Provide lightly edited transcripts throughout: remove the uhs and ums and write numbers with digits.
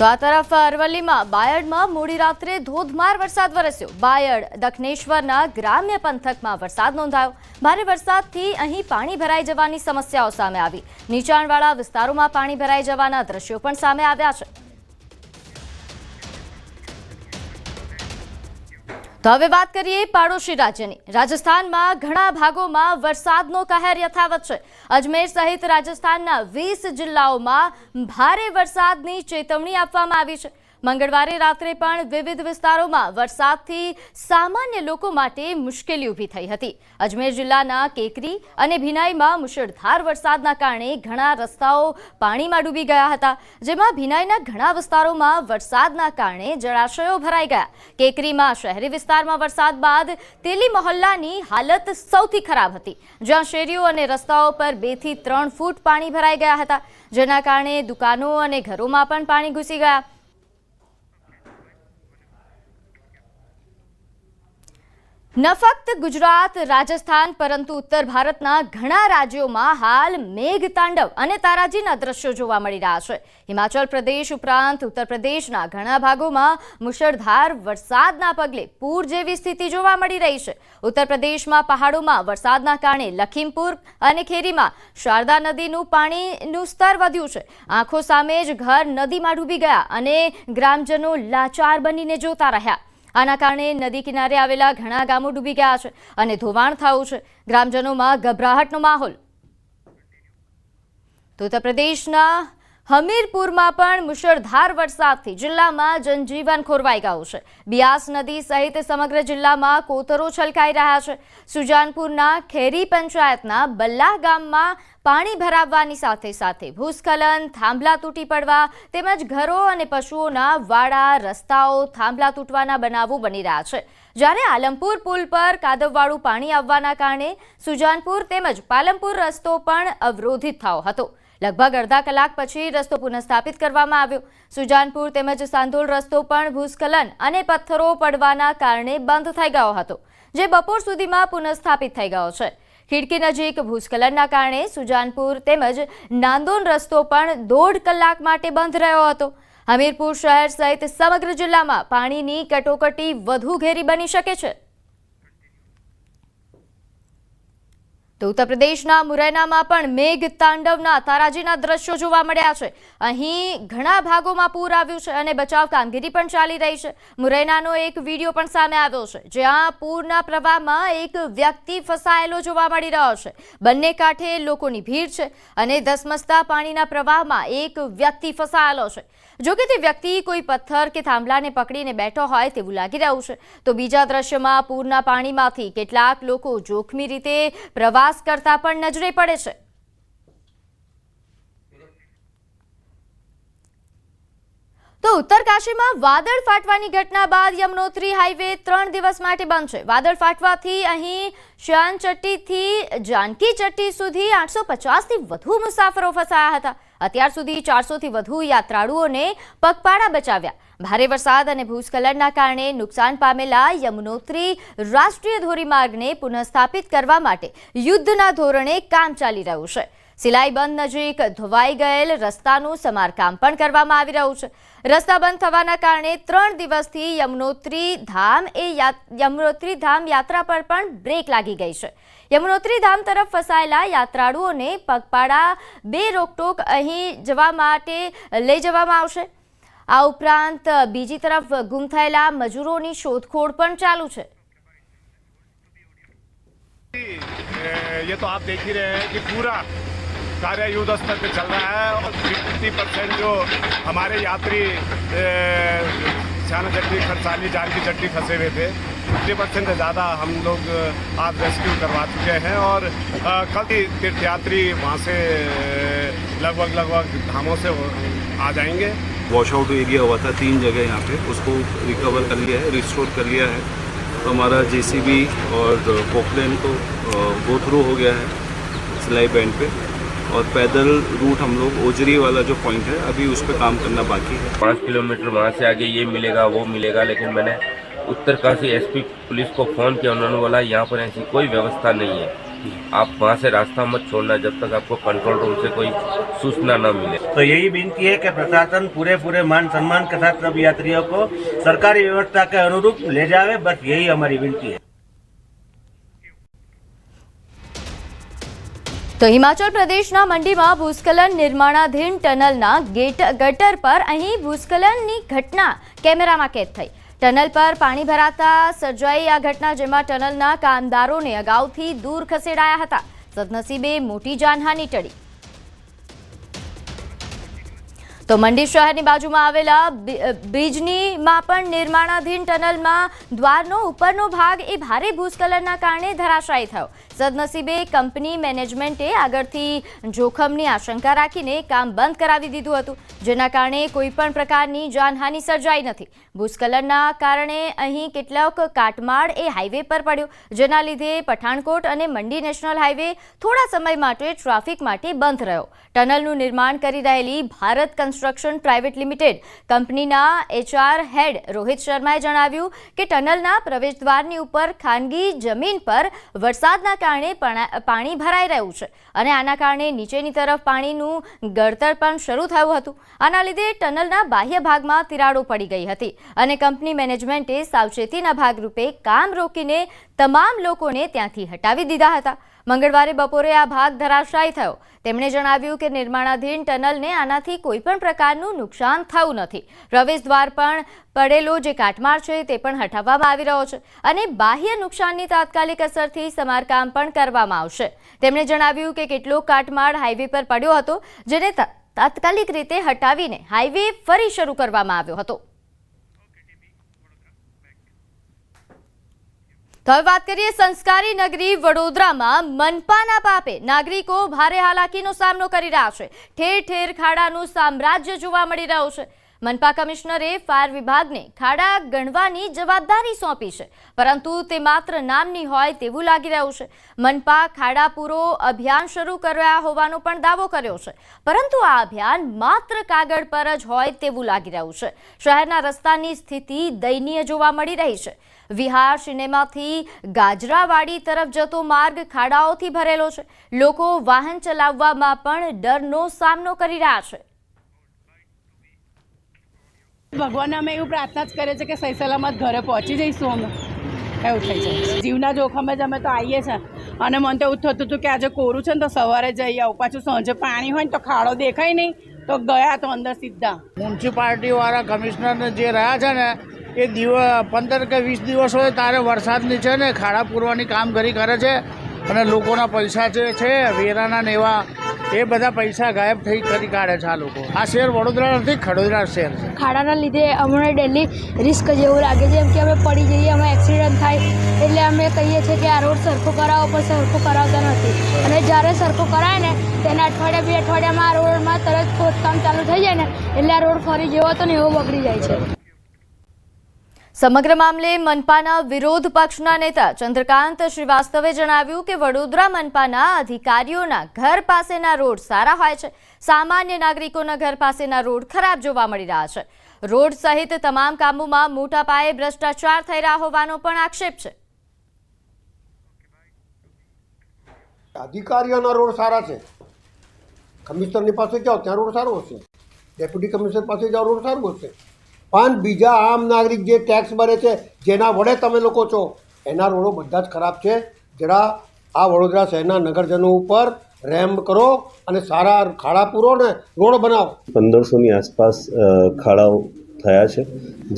તો આ તરફ અરવલ્લીમાં બાયડમાં મોડી રાત્રે ધોધમાર વરસાદ વરસ્યો। બાયડ દક્ષિણેશ્વરના ગ્રામ્ય પંથકમાં વરસાદ નોંધાયો। ભારે વરસાદથી અહીં પાણી ભરાઈ જવાની સમસ્યાઓ સામે આવી। નીચાણવાળા વિસ્તારોમાં પાણી ભરાઈ જવાના દ્રશ્યો પણ સામે આવ્યા છે। તો હવે વાત કરીએ પાડોશી રાજ્યની। રાજસ્થાનમાં ઘણા ભાગોમાં વરસાદનો કહેર યથાવત છે। અજમેર સહિત રાજસ્થાનના 20 જિલ્લાઓમાં ભારે વરસાદની ચેતવણી આપવામાં આવી છે। મંગળવારે રાત્રે પણ વિવિધ વિસ્તારોમાં વરસાદથી સામાન્ય લોકો માટે મુશ્કેલી ઊભી થઈ હતી। અજમેર જિલ્લાના કેકરી અને ભિનાઈમાં મુશળધાર વરસાદના કારણે ઘણા રસ્તાઓ પાણીમાં ડૂબી ગયા હતા, જેમાં ભિનાઈના ઘણા વિસ્તારોમાં વરસાદના કારણે જળાશયો ભરાઈ ગયા। કેકરીમાં શહેરી વિસ્તારમાં વરસાદ બાદ તેલી મહોલ્લાની હાલત સૌથી ખરાબ હતી, જ્યાં શેરીઓ અને રસ્તાઓ પર 2 થી 3 ફૂટ પાણી ભરાઈ ગયા હતા, જેના કારણે દુકાનો અને ઘરોમાં પણ પાણી ઘૂસી ગયા। न फक्त गुजरात राजस्थान परंतु उत्तर भारतना घणा राज्यों हाल मेघतांडव और ताराजीना दृश्यों जोवा मळी रह्या छे। हिमाचल प्रदेश उपरांत उत्तर प्रदेशना घणा भागों मुसळधार वरसादना पगले पूर जेवी स्थिति जोवा मळी रही छे। उत्तर प्रदेशमां पहाड़ोमां वरसादना कारणे लखीमपुर और खेरीमां शारदा नदीनुं पाणीनुं स्तर वध्युं छे। आंखो सामे ज घर नदीमां डूबी गया अने ग्रामजनो लाचार बनीने जोता रह्या। आना कारणे नदी किनारे आवेला घणा गामो डूबी गया छे अने धोवाण थयुं छे। ग्रामजनोमां गभराहटनो माहोल। तो उत्तर प्रदेशना हमीरपुरमां पण मुसळधार वरसादथी जिल्लामां जनजीवन खोरवाई गयुं छे। बियास नदी सहित समग्र जिल्लामां कोतरो छलकाई रह्या छे। सुजानपुરના ખેરી પંચાયતના બલ્લાહ ગામમાં પાણી ભરાવવાની સાથે સાથે ભૂસ્ખલન, થાંભલા તૂટી પડવા તેમજ ઘરો અને પશુઓના વાડા, રસ્તાઓ, થાંભલા તૂટવાના બનાવો બની રહ્યા છે। જ્યારે આલમપુર પુલ પર કાદવવાળું પાણી આવવાના કારણે સુજાનપુર તેમજ પાલમપુર રસ્તો પણ અવરોધિત થયો હતો। લગભગ અડધા કલાક પછી રસ્તો પુનઃસ્થાપિત કરવામાં આવ્યો। સુજાનપુર તેમજ સાંધોલ રસ્તો પણ ભૂસ્ખલન અને પથ્થરો પડવાના કારણે બંધ થઈ ગયો હતો, જે બપોર સુધીમાં પુનઃસ્થાપિત થઈ ગયો છે। ખીડકી નજીક ભૂસ્ખલનના કારણે સુજાનપુર તેમજ નાંદોન રસ્તો પણ 1.5 કલાક માટે બંધ રહ્યો હતો। હમીરપુર શહેર સહિત સમગ્ર જિલ્લામાં પાણીની કટોકટી વધુ ઘેરી બની શકે છે। તો ઉત્તર પ્રદેશના મુરૈનામાં પણ મેઘતાંડવના તારાજીના દ્રશ્યો જોવા મળ્યા છે। અહીં ઘણા ભાગોમાં પૂર આવ્યું છે અને બચાવ કામગીરી પણ ચાલી રહી છે। મુરૈનાનો એક વિડીયો પણ સામે આવ્યો છે, જ્યાં પૂરના પ્રવાહમાં એક વ્યક્તિ ફસાયેલો જોવા મળી રહ્યો છે। બંને કાંઠે લોકોની ભીડ છે અને ધસમસતા પાણીના પ્રવાહમાં એક વ્યક્તિ ફસાયેલો છે। જો કે તે વ્યક્તિ કોઈ પથ્થર કે થાંભલાને પકડીને બેઠો હોય તેવું લાગી રહ્યું છે। તો બીજા દ્રશ્યમાં પૂરના પાણીમાંથી કેટલાક લોકો જોખમી રીતે પ્રવાસ કરતા પણ નજરે પડે છે। તો ઉત્તરકાશીમાં વાદળ ફાટવાની ઘટના બાદ યમનોત્રી હાઈવે 3 દિવસ માટે બંધ છે। વાદળ ફાટવાથી અહીં શ્યાનચટ્ટીથી જાનકી ચટ્ટી સુધી 850 થી વધુ મુસાફરો ફસાયા હતા। અત્યાર સુધી 400 થી વધુ યાત્રાળુઓને પગપાળા બચાવ્યા। ભારે વરસાદ અને ભૂસ્ખલનના કારણે નુકસાન પામેલા યમનોત્રી રાષ્ટ્રીય ધોરીમાર્ગને પુનઃસ્થાપિત કરવા માટે યુદ્ધના ધોરણે કામ ચાલી રહ્યું છે। સિલાઈ બંધ નજીક ધોવાઈ ગયેલ રસ્તાનું સમારકામ પણ કરવામાં આવી રહ્યું છે। રસ્તા બંધ થવાના કારણે 3 દિવસથી યમનોત્રી ધામ યાત્રા પર પણ બ્રેક લાગી ગઈ છે। યમનોત્રી ધામ તરફ ફસાયેલા યાત્રાળુઓને પગપાળા 2 રોકટોક અહીં જવા માટે લઈ જવામાં આવશે। આ ઉપરાંત બીજી તરફ ગુમ થયેલા મજૂરોની શોધખોળ પણ ચાલુ છે। ये तो आप देख ही रहे हैं कि पूरा कार्य युद्ध स्तर पे चल रहा है और 50% जो हमारे यात्री श्याना चट्टी, खरसाली, जानकी चट्टी फंसे हुए थे, 50% से ज़्यादा हम लोग आज रेस्क्यू करवा चुके हैं और कल तीर्थयात्री वहाँ से लगभग धामों से आ जाएंगे। वॉश आउट एरिया हुआ था 3 जगह यहाँ पे, उसको रिकवर कर लिया है, रिस्टोर कर लिया है। तो हमारा जेसीबी और पोखरेन को गो थ्रू हो गया है सिलाई बैंड पे, और पैदल रूट हम लोग ओजरी वाला जो पॉइंट है अभी उस पर काम करना बाकी है। 5 किलोमीटर वहाँ से आगे ये मिलेगा वो मिलेगा, लेकिन मैंने उत्तरकाशी एसपी पुलिस को फ़ोन किया, उन्होंने बोला यहाँ पर ऐसी कोई व्यवस्था नहीं है। आप वहाँ से रास्ता मत छोड़ना जब तक आपको कंट्रोल रूम से कोई सूचना न मिले। तो यही विनती है कि प्रशासन पूरे मान सम्मान के साथ सब यात्रियों को सरकारी व्यवस्था के अनुरूप ले जावे, बस यही हमारी विनती है। તો હિમાચલ પ્રદેશના મંડીમાં ભૂસ્ખલન નિર્માણાધીન ટનલના ગટર પર અહીં ભૂસ્ખલનની ઘટના કેમેરામાં કેદ થઈ। ટનલ પર પાણી ભરાતા સર્જાઈ આ ઘટના, જેમાં ટનલના કામદારોને અગાઉથી દૂર ખસેડાયા હતા। સદનસીબે મોટી જાનહાનિ ટળી। તો મંડી શહેરની બાજુમાં આવેલા બ્રિજનીમાં પણ નિર્માણાધીન ટનલમાં દ્વારનો ઉપરનો ભાગ એ ભારે ભૂસ્ખલનના કારણે ધરાશાયી થયો। સદનસીબે કંપની મેનેજમેન્ટે આગળથી જોખમની આશંકા રાખીને કામ બંધ કરાવી દીધું હતું, જેના કારણે કોઈપણ પ્રકારની જાનહાનિ સર્જાઈ નથી। ભૂસ્ખલનના કારણે અહીં કેટલોક કાટમાળ એ હાઈવે પર પડ્યો, જેના લીધે પઠાણકોટ અને મંડી નેશનલ હાઈવે થોડા સમય માટે ટ્રાફિક માટે બંધ રહ્યો। ટનલનું નિર્માણ કરી રહેલી ભારત કન્સ્ટ્રક્શન પ્રાઇવેટ લિમિટેડ કંપનીના HR હેડ રોહિત શર્માએ જણાવ્યું કે ટનલના પ્રવેશદ્વારની ઉપર ખાનગી જમીન પર વરસાદના કારણે પાણી ભરાઈ રહ્યું છે અને આના કારણે નીચેની તરફ પાણીનું ગળતર પણ શરૂ થયું હતું। આના લીધે ટનલના બાહ્ય ભાગમાં તિરાડો પડી ગઈ હતી અને કંપની મેનેજમેન્ટે સાવચેતીના ભાગરૂપે કામ રોકીને તમામ લોકોને ત્યાંથી હટાવી દીધા હતા। મંગળવારે બપોરે આ ભાગ ધરાશાયી થયો। તેમણે જણાવ્યું કે નિર્માણાધીન ટનલને આનાથી કોઈપણ પ્રકારનું નુકસાન થયું નથી। પ્રવેશદ્વાર પર પડેલો જે કાટમાળ છે તે પણ હટાવવામાં આવી રહ્યો છે અને બાહ્ય નુકસાનની તાત્કાલિક અસરથી સમારકામ પણ કરવામાં આવશે। તેમણે જણાવ્યું કે કેટલોક કાટમાળ હાઈવે પર પડ્યો હતો, જેને તાત્કાલિક રીતે હટાવીને હાઈવે ફરી શરૂ કરવામાં આવ્યો હતો। તો હવે વાત કરીએ સંસ્કારી નગરી વડોદરામાં મનપાના પાપે નાગરિકો ભારે હાલાકીનો સામનો કરી રહ્યા છે। ઠેર ઠેર ખાડાનું સામ્રાજ્ય જોવા મળી રહ્યું છે। મનપા કમિશનરે ફાયર વિભાગને ખાડા ગણવાની જવાબદારી સોંપી છે, પરંતુ તે માત્ર નામની હોય તેવું લાગી રહ્યું છે। મનપા ખાડા પૂરો અભિયાન શરૂ કર્યા હોવાનો પણ દાવો કર્યો છે, પરંતુ આ અભિયાન માત્ર કાગળ પર જ હોય તેવું લાગી રહ્યું છે। શહેરના રસ્તાની સ્થિતિ દયનીય જોવા મળી રહી છે। વિહાર સિનેમાથી ગાજરાવાડી તરફ જતો માર્ગ ખાડાઓથી ભરેલો છે। લોકો વાહન ચલાવવામાં પણ ડરનો સામનો કરી રહ્યા છે। ભગવાન અમે એવું પ્રાર્થના જ કરે છે કે સહી સલામત ઘરે પહોંચી જઈશું। અમે એવું થઈ જાય જીવના જોખમે જ અમે તો આવીએ છીએ અને મને તો એવું થતું હતું કે આજે કોરું છે ને તો સવારે જઈ આવું, પાછું સાંજે પાણી હોય ને તો ખાડો દેખાય નહીં તો ગયા તો અંદર સીધા। મ્યુનિસિપાલિટીવાળા કમિશનરને જે રહ્યા છે ને એ 15 કે 20 દિવસ હોય ત્યારે વરસાદની છે ને ખાડા પૂરવાની કામગીરી કરે છે અને લોકોના પૈસા જે છે વેરાના ને એવા એ બધા પૈસા ગાયબ થઈ કરી કાઢે છે આ લોકો। આ શહેર વડોદરા નથી, ખડોદરા શહેર છે। ખાડાના લીધે અમને ડેલી રિસ્ક જેવું લાગે છે, એમ કે અમે પડી જઈએ, અમે એક્સિડન્ટ થાય, એટલે અમે કહીએ છીએ કે આ રોડ સરખો કરાવો, પણ સરખો કરાવતા નથી અને જ્યારે સરખો કરાય ને તેના અઠવાડિયા 2 અઠવાડિયામાં આ રોડમાં તરત ખોદકામ ચાલુ થઈ જાય ને એટલે આ રોડ ફરી જેવો તો ને એવો બગડી જાય છે। સમગ્ર મામલે મનપાના વિરોધ પક્ષના નેતા ચંદ્રકાંત શ્રીવાસ્તવે જણાવ્યું કે વડોદરા મનપાના અધિકારીઓના ઘર પાસેના રોડ સારા હોય છે, સામાન્ય નાગરિકોના ઘર પાસેના રોડ ખરાબ જોવા મળી રહ્યા છે। રોડ સહિત તમામ કામોમાં મોટા પાયે ભ્રષ્ટાચાર થઈ રહ્યા હોવાનો પણ આક્ષેપ છે। અધિકારીઓના રોડ સારા છે, કમિશનરની પાસે જાઓ ત્યાં રોડ સારો હશે, ડેપ્યુટી કમિશનર પાસે જાઓ રોડ સારું હશે, પણ બીજા આમ નાગરિક જે ટેક્સ ભરે છે જેના વડે તમે લોકો છો એના રોડો બધા જ ખરાબ છે। જરા આ વડોદરા શહેરના નગરજનો ઉપર રેમ કરો અને સારા ખાડા પૂરો ને રોડ બનાવો। 1500ની આસપાસ ખાડાઓ થયા છે,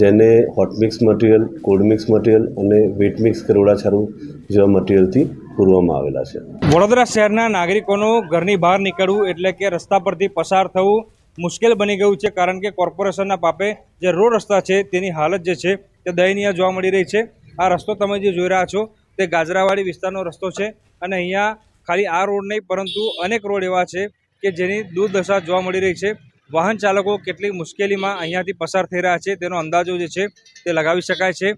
જેને hot mix material, cold mix material અને વેટ મિક્સ કરોડાછારું જેવા મટીરિયલથી પૂરવામાં આવેલા છે। વડોદરા શહેરના નાગરિકોનું ઘરની બહાર નીકળવું એટલે કે રસ્તા પરથી પસાર થવું મુશ્કેલ બની ગયું છે, કારણ કે કોર્પોરેશનના પાપે જે રોડ રસ્તા છે તેની હાલત જે છે તે દયનીય જોવા મળી રહી છે। આ રસ્તો તમે જે જોઈ રહ્યા છો તે ગાજરાવાડી વિસ્તારનો રસ્તો છે અને અહીંયા ખાલી આ રોડ નહીં પરંતુ અનેક રોડ એવા છે કે જેની દુર્દશા જોવા મળી રહી છે। વાહન ચાલકો કેટલી મુશ્કેલીમાં અહીંયાથી પસાર થઈ રહ્યા છે તેનો અંદાજો જે છે તે લગાવી શકાય છે।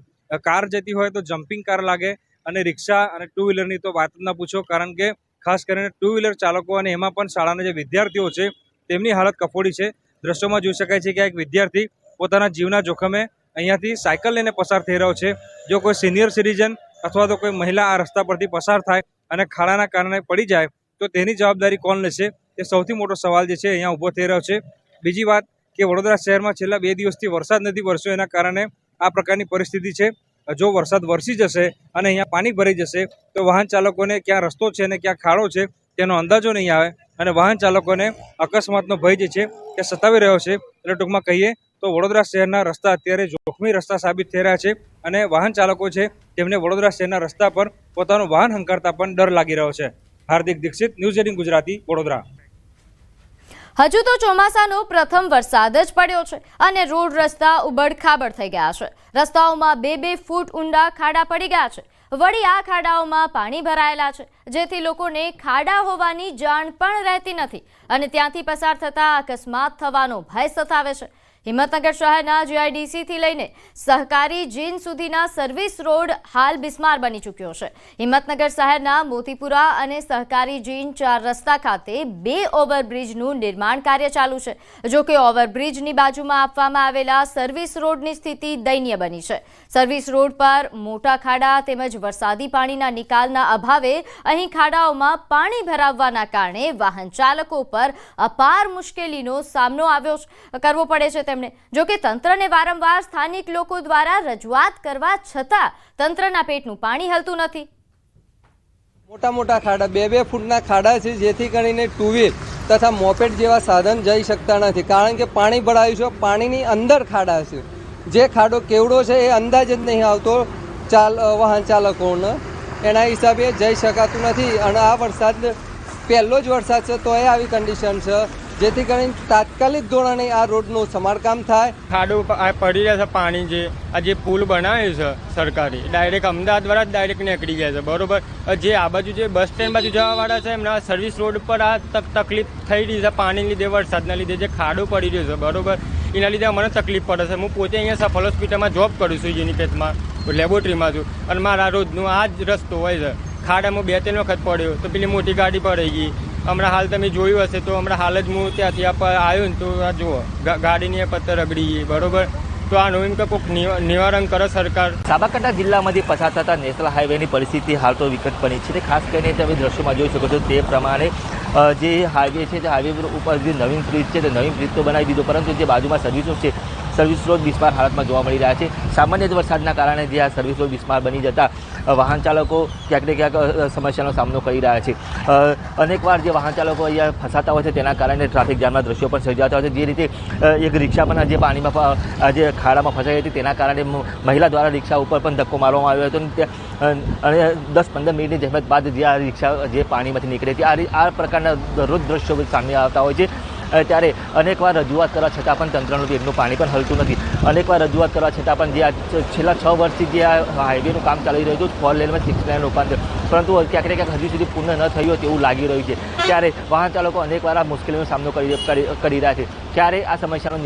કાર જતી હોય તો જમ્પિંગ કાર લાગે અને રિક્ષા અને 2 વ્હીલરની તો વાત જ ના પૂછો, કારણ કે ખાસ કરીને 2 વ્હીલર ચાલકો અને એમાં પણ શાળાના જે વિદ્યાર્થીઓ છે તેમની હાલત કફોડી છે। દ્રશ્યોમાં જોઈ શકાય છે કે એક વિદ્યાર્થી પોતાના જીવના જોખમે અહીંયાથી સાયકલ લઈને પસાર થઈ રહ્યો છે। જો કોઈ સિનિયર સિટીઝન અથવા તો કોઈ મહિલા આ રસ્તા પરથી પસાર થાય અને ખાડાના કારણે પડી જાય તો તેની જવાબદારી કોણ લેશે તે સૌથી મોટો સવાલ જે છે અહીંયા ઊભો થઈ રહ્યો છે. બીજી વાત કે વડોદરા શહેરમાં છેલ્લા 2 દિવસથી વરસાદ નથી વરસ્યો, એના કારણે આ પ્રકારની પરિસ્થિતિ છે. જો વરસાદ વરસી જશે અને અહીંયા પાણી ભરાઈ જશે તો વાહન ચાલકોને ક્યાં રસ્તો છે અને ક્યાં ખાડો છે તેનો અંદાજો નહીં આવે અને વાહન ચાલકોને અકસ્માતનો ભય જે છે તે સતાવી રહ્યો છે. એટલે ટૂંકમાં કહીએ તો વડોદરા શહેરના રસ્તા અત્યારે જોખમી રસ્તા સાબિત થઈ રહ્યા છે અને વાહન ચાલકો છે તેમને વડોદરા શહેરના રસ્તા પર પોતાનું વાહન હંકારતા પણ ડર લાગી રહ્યો છે. હાર્દિક દીક્ષિત, ન્યૂઝ 18 ગુજરાતી, વડોદરા. હજુ તો ચોમાસાનો પ્રથમ વરસાદ જ પડ્યો છે અને રોડ રસ્તા ઉબડ-ખાબડ થઈ ગયા છે. રસ્તાઓમાં 2-2 ફૂટ ઊંડા ખાડા પડી ગયા છે. વળી આ ખાડાઓમાં પાણી ભરાયેલા છે, જેથી લોકોને ખાડા હોવાની જાણ પણ રહેતી નથી અને ત્યાંથી પસાર થતા અકસ્માત થવાનો ભય સતાવે છે. હિંમતનગર શહેરના GIDC થી લઈને સહકારી જીન સુધીના સર્વિસ રોડ હાલ બિસ્માર બની ચૂક્યો છે. હિંમતનગર શહેરના મોતીપુરા અને સહકારી જીન 4 રસ્તા ખાતે 2 ઓવરબ્રિજનું નિર્માણ કાર્ય ચાલુ છે. જો કે ઓવરબ્રિજની બાજુમાં આપવામાં આવેલા સર્વિસ રોડની સ્થિતિ દયનીય બની છે. સર્વિસ રોડ પર મોટા ખાડા તેમજ વરસાદી પાણીના નિકાલના અભાવે અહીં ખાડાઓમાં પાણી ભરાવવાના કારણે વાહન ચાલકો પર અપાર મુશ્કેલીનો સામનો કરવો પડે છે. જો કે તંત્રને વારંવાર સ્થાનિક લોકો દ્વારા રજૂઆત કરવા છતાં તંત્રના પેટનું પાણી હલતું નથી. મોટા મોટા ખાડા 2-2 ફૂટના ખાડા છે, જેથી કરીને ટુ વ્હીલ તથા મોપેડ જેવા સાધન જઈ શકતા નથી, કારણ કે પાણી ભરાયું છે. પાણીની અંદર ખાડા છે, જે ખાડો કેવડો છે એ અંદાજ જ નહીં આવતો વાહન ચાલકોને. એના હિસાબે જઈ શકાતું નથી અને આ વરસાદ પહેલો જ વરસાદ છે તો એ આવી કન્ડિશન છે, જેથી કરીને તાત્કાલિક ધોરણે આ રોડનું સમારકામ થાય. ખાડો પડી રહ્યા છે પાણી, આ જે પુલ બનાવ્યો છે સરકારી, ડાયરેક્ટ અમદાવાદ વાળા ડાયરેક્ટ નીકળી ગયા છે, બરોબર. જે આ બાજુ જે બસ સ્ટેન્ડ બાજુ જવાવાળા છે એમના સર્વિસ રોડ પર આ તકલીફ થઈ રહી છે પાણીના લીધે, વરસાદના લીધે જે ખાડો પડી રહ્યો છે, બરોબર. એના લીધે મને તકલીફ પડે છે. હું પોતે અહીંયા સફલ હોસ્પિટલમાં જોબ કરું છું, યુનિટેટમાં લેબોરેટરીમાં છું, અને મારા રોજનું આ જ રસ્તો હોય છે. ખાડામાં 2-3 વખત પડ્યો તો પેલી મોટી ગાડી પડી ગઈ. હમણાં હાલ તમે જોયું હશે તો હમણાં હાલ જ હું ત્યાંથી આવ્યો ને તો આ જુઓ ગાડીની પત્તર રગડી ગઈ, બરોબર. તો આનું એમ કે કોઈક નિવારણ કરે સરકાર. સાબરકાંઠા જિલ્લામાંથી પસાર થતા નેશનલ હાઈવેની પરિસ્થિતિ હાલ તો વિકટ બની છે. ખાસ કરીને તમે દ્રશ્યોમાં જોઈ શકો છો તે પ્રમાણે જે હાઈવે છે તે હાઈવે ઉપર જે નવીન બ્રિજ છે તે નવીન બ્રિજ તો બનાવી દીધો, પરંતુ જે બાજુમાં સર્વિસો છે સર્વિસ રોડ બિસ્માર હાલતમાં જોવા મળી રહ્યા છે. સામાન્ય જ વરસાદના કારણે જે આ સર્વિસ રોડ બિસ્માર બની જતા વાહન ચાલકો ક્યાંક ને ક્યાંક સમસ્યાનો સામનો કરી રહ્યા છે. અનેકવાર જે વાહન ચાલકો અહીંયા ફસાતા હોય છે તેના કારણે ટ્રાફિક જામના દ્રશ્યો પણ સર્જાતા હોય છે. જે રીતે એક રિક્ષા પણ જે પાણીમાં જે ખાડામાં ફસાઈ હતી તેના કારણે મહિલા દ્વારા રિક્ષા ઉપર પણ ધક્કો મારવામાં આવ્યો હતો અને 10-15 મિનિટની જહેમત બાદ જે આ રિક્ષા જે પાણીમાંથી નીકળી હતી, આ પ્રકારના દરરોજ દ્રશ્યો સામે આવતા હોય છે. ત્યારે અનેકવાર રજૂઆત કરવા છતાં પણ તંત્રનું પેટનું પાણી પણ હલતું નથી. અનેકવાર રજૂઆત કરવા છતાં પણ જે આ છેલ્લા 6 વર્ષથી જે આ હાઈવેનું કામ ચાલી રહ્યું હતું 4 લેનમાં 6 લેન રૂપાંતર, પરંતુ ક્યાંક ને ક્યાંક હજી સુધી પૂર્ણ ન થયું તેવું લાગી રહ્યું છે. ત્યારે વાહન ચાલકો અનેકવાર આ મુશ્કેલીનો સામનો કરી રહ્યા છે. ક્યારે આ સમસ્યાનો